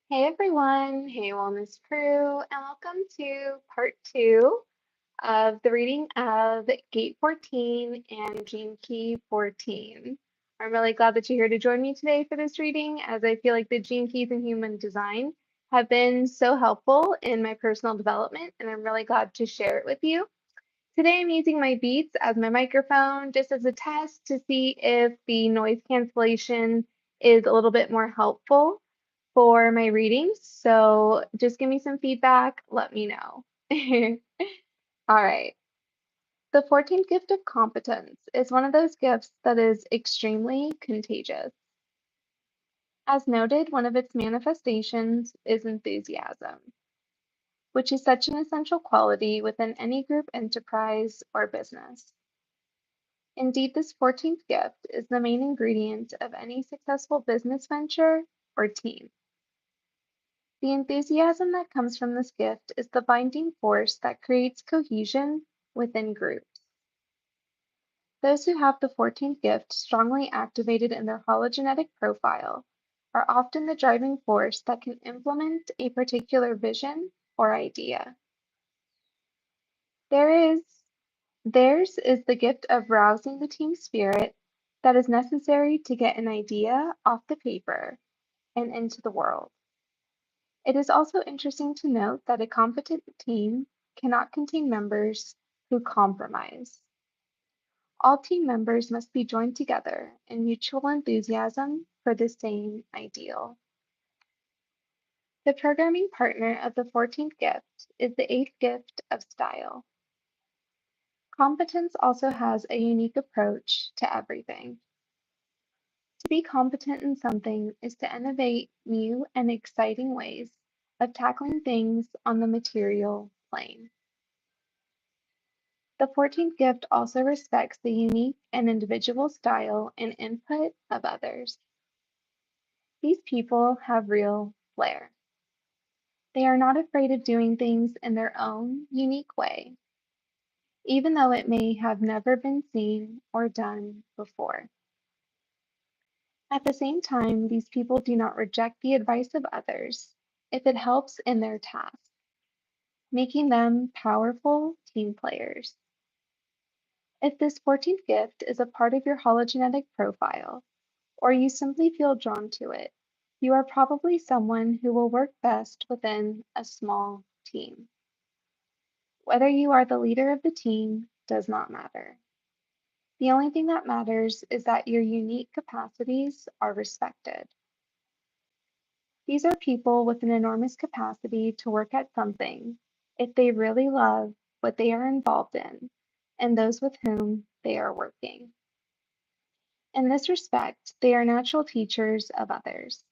Hey everyone, hey Wellness Crew, and welcome to part two of the reading of Gate 14 and Gene Key 14. I'm really glad that you're here to join me today for this reading, as I feel like the Gene Keys in Human Design have been so helpful in my personal development, and I'm really glad to share it with you. Today I'm using my Beats as my microphone just as a test to see if the noise cancellation is a little bit more helpful for my readings. So just give me some feedback, let me know. All right. The 14th gift of competence is one of those gifts that is extremely contagious. As noted, one of its manifestations is enthusiasm, which is such an essential quality within any group enterprise or business. Indeed, this 14th gift is the main ingredient of any successful business venture or team. The enthusiasm that comes from this gift is the binding force that creates cohesion within groups. Those who have the 14th gift strongly activated in their hologenetic profile are often the driving force that can implement a particular vision or idea. Theirs is the gift of rousing the team spirit that is necessary to get an idea off the paper and into the world. It is also interesting to note that a competent team cannot contain members who compromise. All team members must be joined together in mutual enthusiasm for the same ideal. The programming partner of the 14th gift is the 8th gift of style. Competence also has a unique approach to everything. To be competent in something is to innovate new and exciting ways of tackling things on the material plane. The 14th gift also respects the unique and individual style and input of others. These people have real flair. They are not afraid of doing things in their own unique way, even though it may have never been seen or done before. At the same time, these people do not reject the advice of others if it helps in their task, making them powerful team players. If this 14th gift is a part of your hologenetic profile, or you simply feel drawn to it, you are probably someone who will work best within a small team. Whether you are the leader of the team does not matter. The only thing that matters is that your unique capacities are respected. These are people with an enormous capacity to work at something if they really love what they are involved in and those with whom they are working. In this respect, they are natural teachers of others,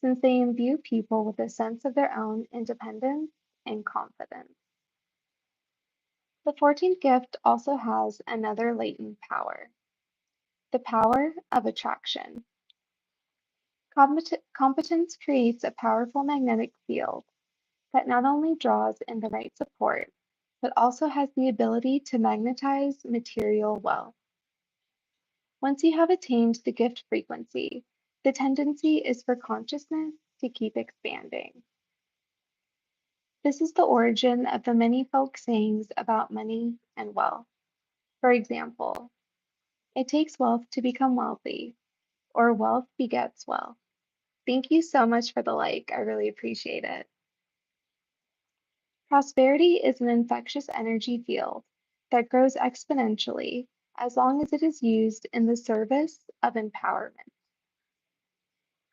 since they imbue people with a sense of their own independence and confidence. The 14th gift also has another latent power, the power of attraction. Competence creates a powerful magnetic field that not only draws in the right support, but also has the ability to magnetize material wealth. Once you have attained the gift frequency, the tendency is for consciousness to keep expanding. This is the origin of the many folk sayings about money and wealth. For example, it takes wealth to become wealthy, or wealth begets wealth. Thank you so much for the like. I really appreciate it. Prosperity is an infectious energy field that grows exponentially as long as it is used in the service of empowerment.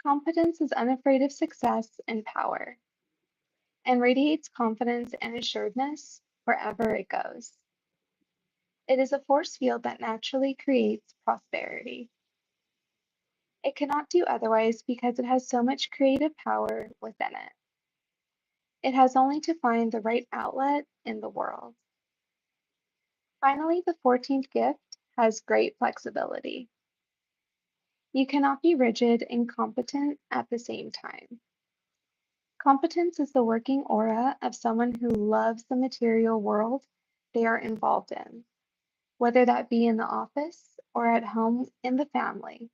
Competence is unafraid of success and power, and radiates confidence and assuredness wherever it goes. It is a force field that naturally creates prosperity. It cannot do otherwise because it has so much creative power within it. It has only to find the right outlet in the world. Finally, the 14th gift has great flexibility. You cannot be rigid and competent at the same time. Competence is the working aura of someone who loves the material world they are involved in, whether that be in the office or at home in the family.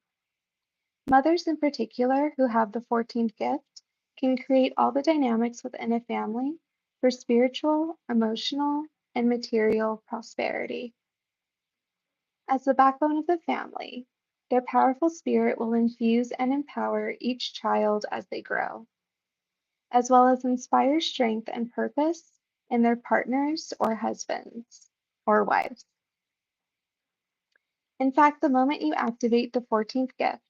Mothers in particular who have the 14th gift can create all the dynamics within a family for spiritual, emotional, and material prosperity. As the backbone of the family, their powerful spirit will infuse and empower each child as they grow, as well as inspire strength and purpose in their partners or husbands or wives. In fact, the moment you activate the 14th gift,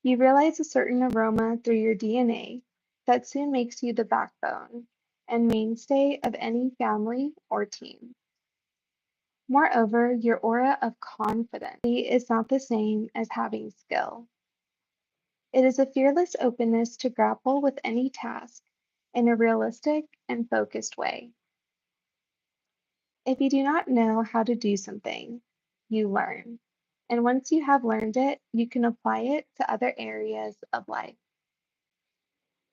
you realize a certain aroma through your DNA that soon makes you the backbone and mainstay of any family or team. Moreover, your aura of confidence is not the same as having skill. It is a fearless openness to grapple with any task in a realistic and focused way. If you do not know how to do something, you learn. And once you have learned it, you can apply it to other areas of life.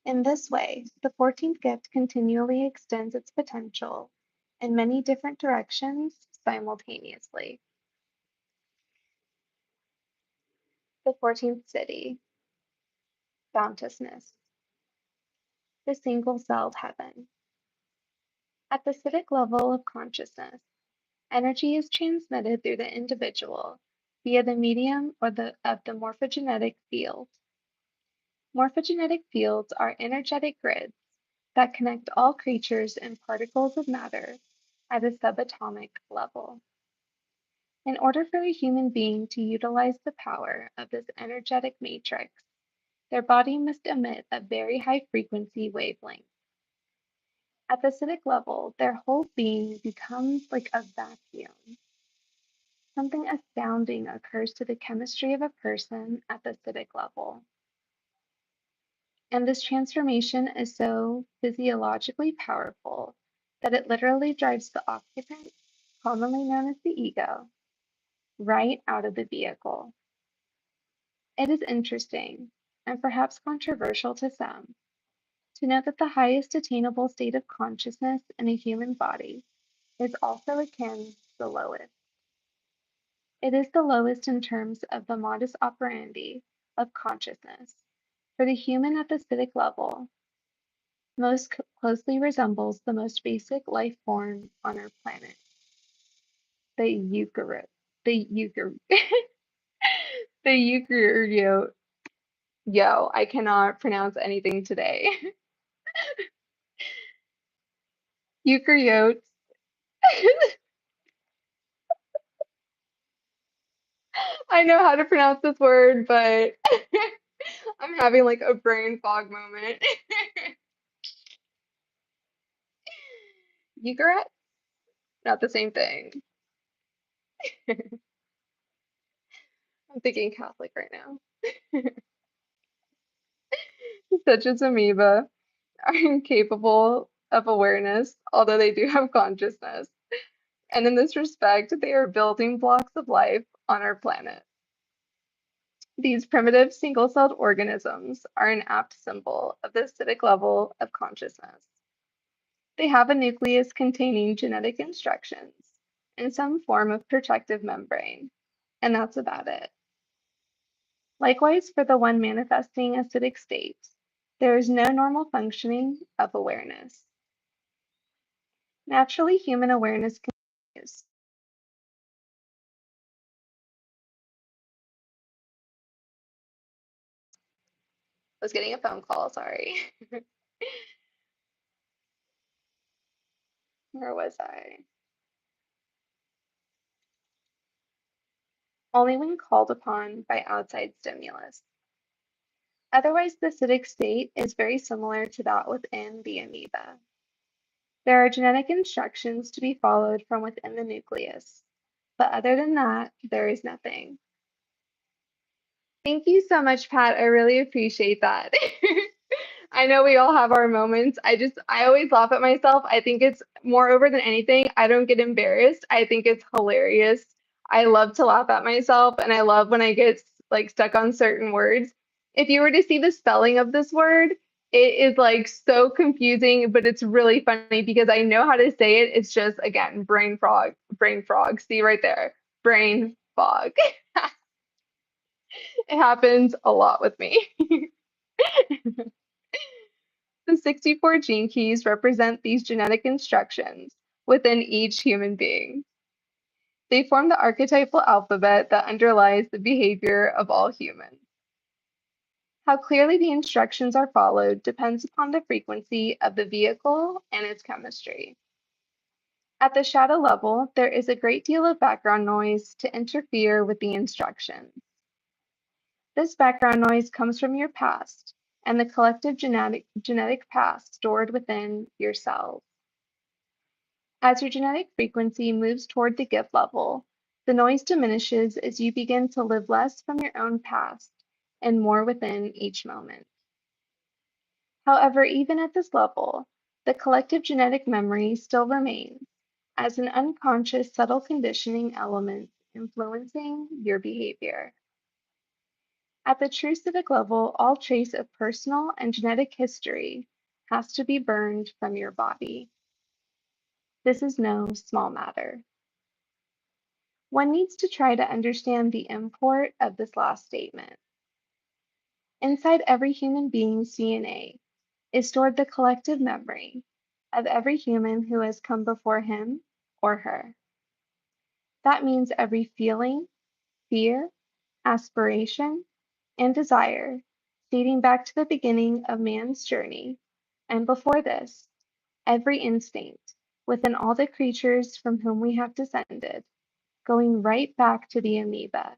In this way, the 14th gift continually extends its potential in many different directions simultaneously. The 14th Siddhi, Bounteousness, the single-celled heaven. At the Siddhic level of consciousness, energy is transmitted through the individual via the medium of the morphogenetic field. Morphogenetic fields are energetic grids that connect all creatures and particles of matter at a subatomic level. In order for a human being to utilize the power of this energetic matrix, their body must emit a very high frequency wavelength. At the acidic level, their whole being becomes like a vacuum. Something astounding occurs to the chemistry of a person at the acidic level. And this transformation is so physiologically powerful that it literally drives the occupant, commonly known as the ego, right out of the vehicle. It is interesting, and perhaps controversial to some, to note that the highest attainable state of consciousness in a human body is also akin to the lowest. It is the lowest in terms of the modus operandi of consciousness, for the human at the acidic level most closely resembles the most basic life form on our planet, the eukaryote. The eukaryote. The eukaryote. Yo, I cannot pronounce anything today. Eukaryotes. I know how to pronounce this word, but I'm having like a brain fog moment. Eukaryote? Not the same thing. I'm thinking Catholic right now. Such as amoeba are incapable of awareness, although they do have consciousness. And in this respect, they are building blocks of life on our planet. These primitive single-celled organisms are an apt symbol of the acidic level of consciousness. They have a nucleus containing genetic instructions and some form of protective membrane, and that's about it. Likewise, for the one manifesting acidic state, there is no normal functioning of awareness. Naturally, human awareness continues. I was getting a phone call, sorry. Where was I? Only when called upon by outside stimulus. Otherwise, the acidic state is very similar to that within the amoeba. There are genetic instructions to be followed from within the nucleus, but other than that, there is nothing. Thank you so much, Pat. I really appreciate that. I know we all have our moments. I always laugh at myself. I think it's moreover than anything, I don't get embarrassed. I think it's hilarious. I love to laugh at myself, and I love when I get like stuck on certain words. If you were to see the spelling of this word, it is like so confusing, but it's really funny because I know how to say it. It's just again, brain frog. See right there, brain fog. It happens a lot with me. The 64 gene keys represent these genetic instructions within each human being. They form the archetypal alphabet that underlies the behavior of all humans. How clearly the instructions are followed depends upon the frequency of the vehicle and its chemistry. At the shadow level, there is a great deal of background noise to interfere with the instructions. This background noise comes from your past and the collective genetic past stored within your cells. As your genetic frequency moves toward the gift level, the noise diminishes as you begin to live less from your own past and more within each moment. However, even at this level, the collective genetic memory still remains as an unconscious subtle conditioning element influencing your behavior. At the true civic level, all trace of personal and genetic history has to be burned from your body. This is no small matter. One needs to try to understand the import of this last statement. Inside every human being's DNA is stored the collective memory of every human who has come before him or her. That means every feeling, fear, aspiration, and desire dating back to the beginning of man's journey, and before this, every instinct within all the creatures from whom we have descended, going right back to the amoeba.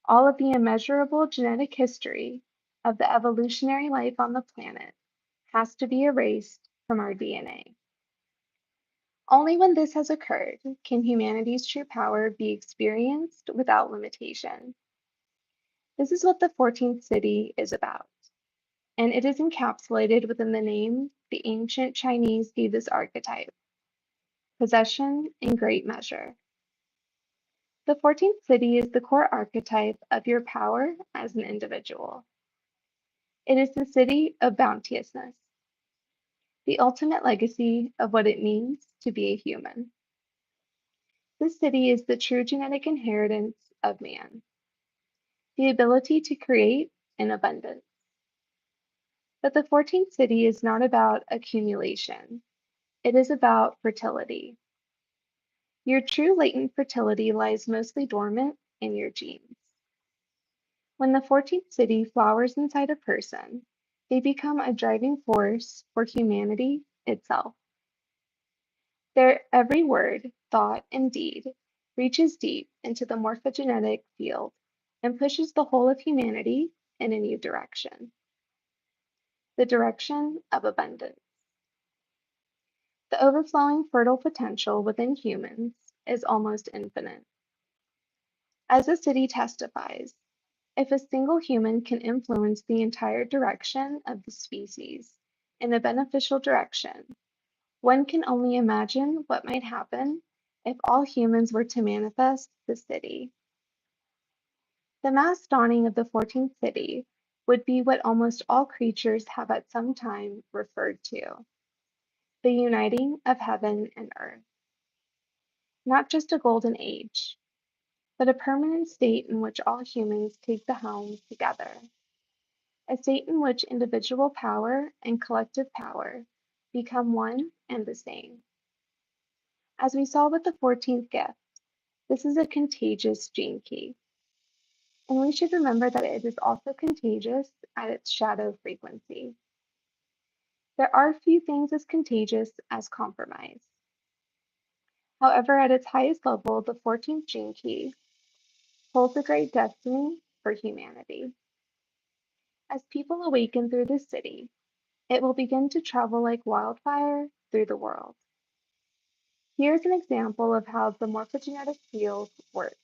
All of the immeasurable genetic history of the evolutionary life on the planet has to be erased from our DNA. Only when this has occurred can humanity's true power be experienced without limitation. This is what the 14th city is about, and it is encapsulated within the name the ancient Chinese gave this archetype: possession in great measure. The 14th city is the core archetype of your power as an individual. It is the city of bounteousness, the ultimate legacy of what it means to be a human. This city is the true genetic inheritance of man, the ability to create in abundance. But the 14th city is not about accumulation, it is about fertility. Your true latent fertility lies mostly dormant in your genes. When the 14th city flowers inside a person, they become a driving force for humanity itself. Their every word, thought, and deed reaches deep into the morphogenetic field and pushes the whole of humanity in a new direction, the direction of abundance. The overflowing fertile potential within humans is almost infinite. As the city testifies, if a single human can influence the entire direction of the species in a beneficial direction, one can only imagine what might happen if all humans were to manifest the city. The mass dawning of the 14th city would be what almost all creatures have at some time referred to: the uniting of heaven and earth. Not just a golden age, but a permanent state in which all humans take the helm together. A state in which individual power and collective power become one and the same. As we saw with the 14th gift, this is a contagious gene key, and we should remember that it is also contagious at its shadow frequency. There are few things as contagious as compromise. However, at its highest level, the 14th gene key holds a great destiny for humanity. As people awaken through this city, it will begin to travel like wildfire through the world. Here's an example of how the morphogenetic field works.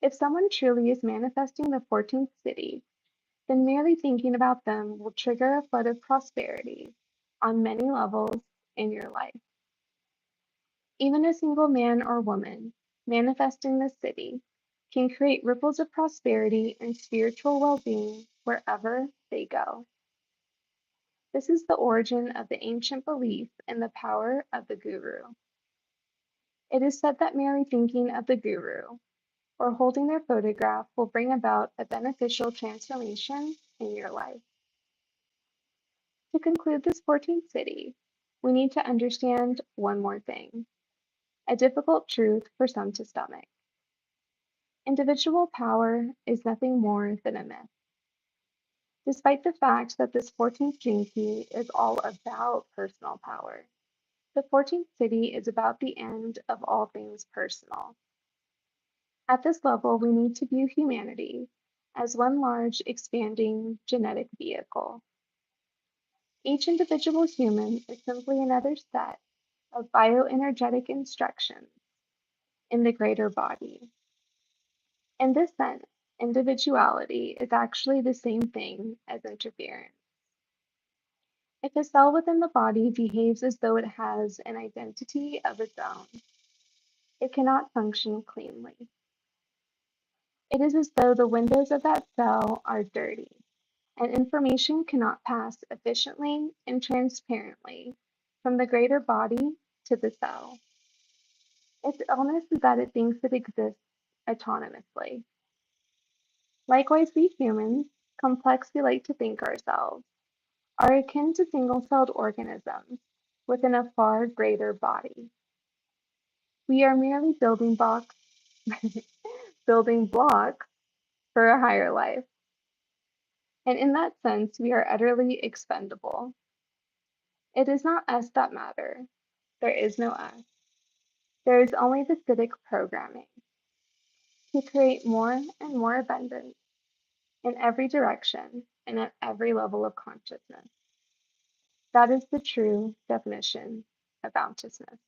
If someone truly is manifesting the 14th city, then merely thinking about them will trigger a flood of prosperity on many levels in your life. Even a single man or woman manifesting this city can create ripples of prosperity and spiritual well-being wherever they go. This is the origin of the ancient belief in the power of the guru. It is said that merely thinking of the guru or holding their photograph will bring about a beneficial transformation in your life. To conclude this 14th city, we need to understand one more thing, a difficult truth for some to stomach. Individual power is nothing more than a myth. Despite the fact that this 14th gene key is all about personal power, the 14th city is about the end of all things personal. At this level, we need to view humanity as one large, expanding genetic vehicle. Each individual human is simply another set of bioenergetic instructions in the greater body. In this sense, individuality is actually the same thing as interference. If a cell within the body behaves as though it has an identity of its own, it cannot function cleanly. It is as though the windows of that cell are dirty, and information cannot pass efficiently and transparently from the greater body to the cell. Its illness is that it thinks it exists autonomously. Likewise, we humans, complex we like to think ourselves, are akin to single-celled organisms within a far greater body. We are merely building blocks for a higher life. And in that sense, we are utterly expendable. It is not us that matter. There is no us. There is only the Siddhic programming to create more and more abundance in every direction and at every level of consciousness. That is the true definition of bounteousness.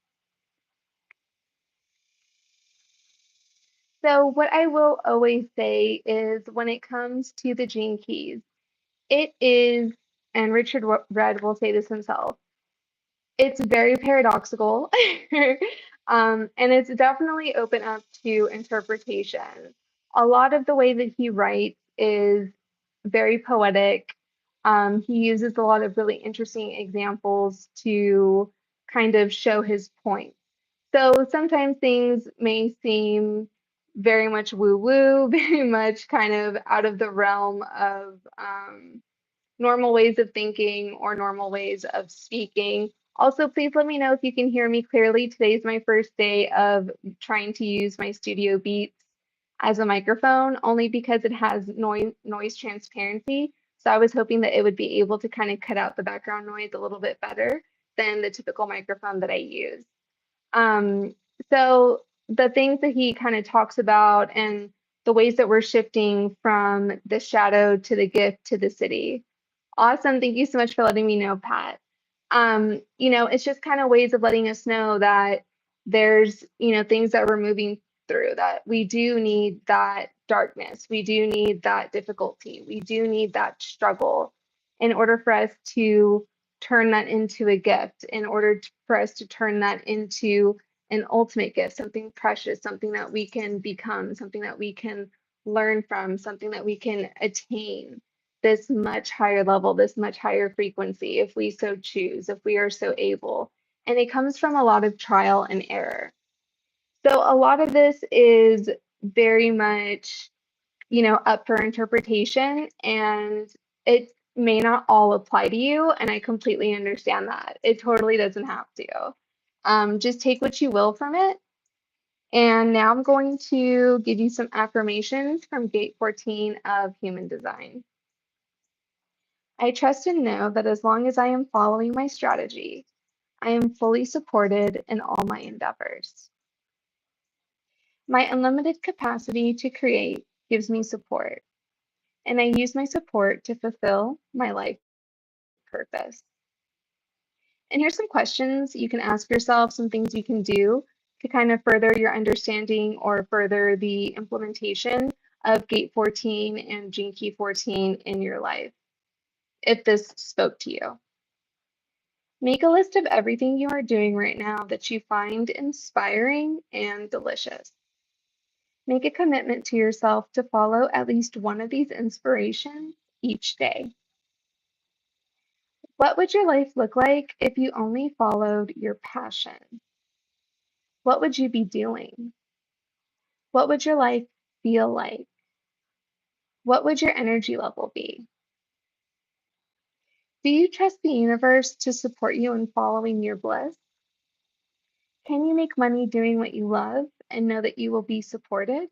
So, what I will always say is when it comes to the gene keys, it is, and Richard Rudd will say this himself, it's very paradoxical. And it's definitely open up to interpretation. A lot of the way that he writes is very poetic. He uses a lot of really interesting examples to kind of show his point. So sometimes things may seem very much woo-woo, very much kind of out of the realm of normal ways of thinking or normal ways of speaking. Also, please let me know if you can hear me clearly. Today's my first day of trying to use my Studio Beats as a microphone, only because it has noise transparency. So I was hoping that it would be able to kind of cut out the background noise a little bit better than the typical microphone that I use. Um, so the things that he kind of talks about and the ways that we're shifting from the shadow to the gift to the city. Awesome. Thank you so much for letting me know, Pat. It's just kind of ways of letting us know that there's, things that we're moving through, that we do need that darkness. We do need that difficulty. We do need that struggle in order for us to turn that into a gift, in order for us to turn that into an ultimate gift, something precious, something that we can become, something that we can learn from, something that we can attain this much higher level, this much higher frequency, if we so choose, if we are so able. And it comes from a lot of trial and error. So a lot of this is very much, up for interpretation, and it may not all apply to you. And I completely understand that. It totally doesn't have to. Just take what you will from it. And now I'm going to give you some affirmations from Gate 14 of Human Design. I trust and know that as long as I am following my strategy, I am fully supported in all my endeavors. My unlimited capacity to create gives me support, and I use my support to fulfill my life purpose. And here's some questions you can ask yourself, some things you can do to kind of further your understanding or further the implementation of Gate 14 and Gene Key 14 in your life, if this spoke to you. Make a list of everything you are doing right now that you find inspiring and delicious. Make a commitment to yourself to follow at least one of these inspirations each day. What would your life look like if you only followed your passion? What would you be doing? What would your life feel like? What would your energy level be? Do you trust the universe to support you in following your bliss? Can you make money doing what you love and know that you will be supported?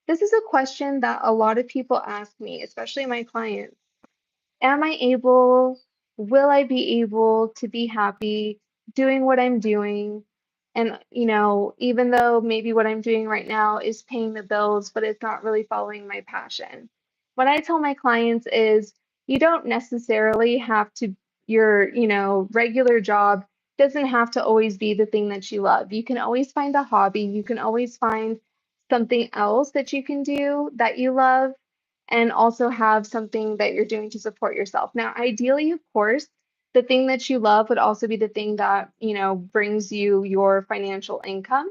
This is a question that a lot of people ask me, especially my clients. Am I able, will I be able to be happy doing what I'm doing? And, even though maybe what I'm doing right now is paying the bills, but it's not really following my passion. What I tell my clients is you don't necessarily have to, your, regular job doesn't have to always be the thing that you love. You can always find a hobby. You can always find something else that you can do that you love and also have something that you're doing to support yourself. Now, ideally, of course, the thing that you love would also be the thing that, brings you your financial income.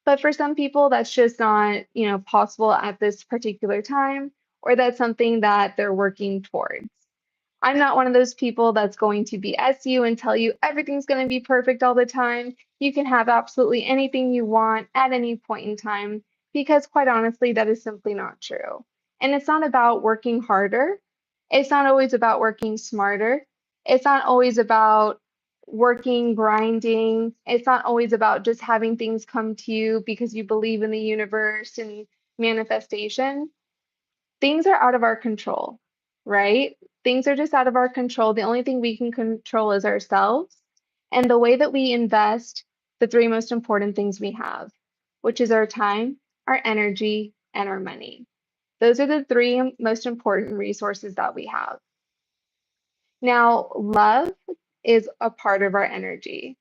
But for some people, that's just not, possible at this particular time, or that's something that they're working towards. I'm not one of those people that's going to BS you and tell you everything's going to be perfect all the time. You can have absolutely anything you want at any point in time, because quite honestly, that is simply not true. And it's not about working harder. It's not always about working smarter. It's not always about working, grinding. It's not always about just having things come to you because you believe in the universe and manifestation. Things are out of our control, right? Things are just out of our control. The only thing we can control is ourselves and the way that we invest the three most important things we have, which is our time, our energy, and our money. Those are the three most important resources that we have. Now, love is a part of our energy.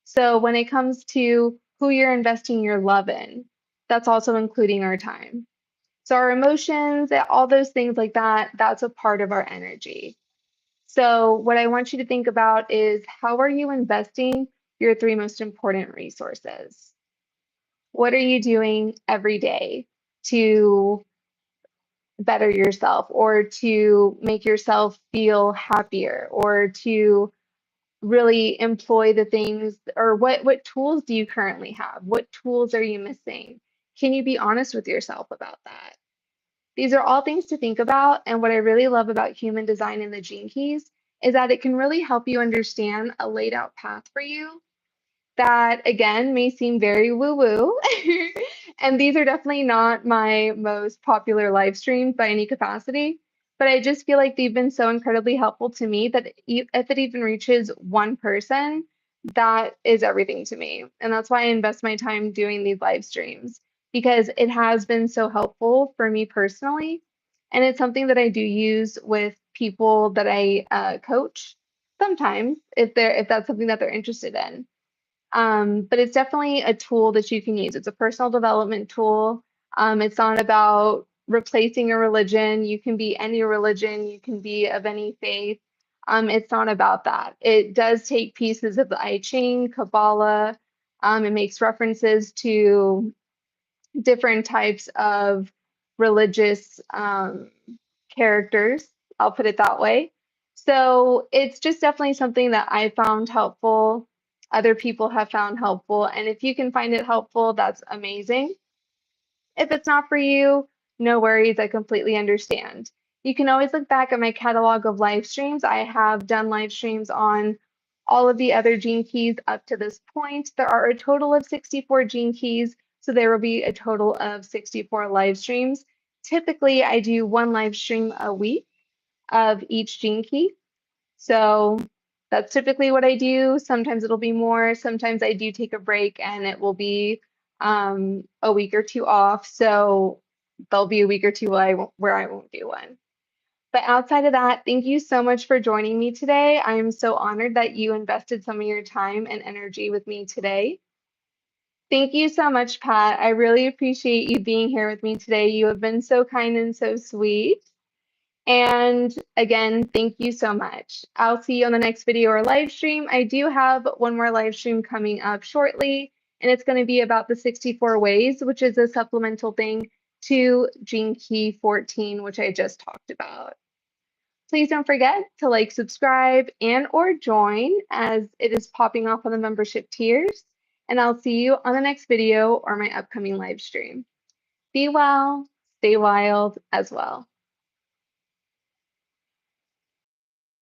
So when it comes to who you're investing your love in, that's also including our time. So our emotions, all those things like that, that's a part of our energy. So what I want you to think about is how are you investing your three most important resources? What are you doing every day to better yourself or to make yourself feel happier or to really employ the things, or what tools do you currently have? What tools are you missing? Can you be honest with yourself about that? These are all things to think about, and what I really love about human design and the gene keys is that it can really help you understand a laid out path for you that again may seem very woo-woo. And these are definitely not my most popular live streams by any capacity, but I just feel like they've been so incredibly helpful to me that if it even reaches one person, that is everything to me. And that's why I invest my time doing these live streams because it has been so helpful for me personally. And it's something that I do use with people that I coach sometimes if that's something that they're interested in. But it's definitely a tool that you can use. It's a personal development tool. It's not about replacing a religion. You can be any religion, you can be of any faith. It's not about that. It does take pieces of the I Ching, Kabbalah. It makes references to different types of religious characters, I'll put it that way. So it's just definitely something that I found helpful, other people have found helpful, and if you can find it helpful, that's amazing. If it's not for you, no worries, I completely understand. You can always look back at my catalog of live streams. I have done live streams on all of the other gene keys up to this point. There are a total of 64 gene keys, so there will be a total of 64 live streams. Typically, I do one live stream a week of each gene key. So that's typically what I do. Sometimes it'll be more. Sometimes I do take a break and it will be a week or two off. So there'll be a week or two where I won't do one. But outside of that, thank you so much for joining me today. I am so honored that you invested some of your time and energy with me today. Thank you so much, Pat. I really appreciate you being here with me today. You have been so kind and so sweet. And again, thank you so much. I'll see you on the next video or live stream. I do have one more live stream coming up shortly, and it's going to be about the 64 ways, which is a supplemental thing to Gene Key 14, which I just talked about. Please don't forget to like, subscribe, and or join as it is popping off on the membership tiers. And I'll see you on the next video or my upcoming live stream. Be well, stay wild as well.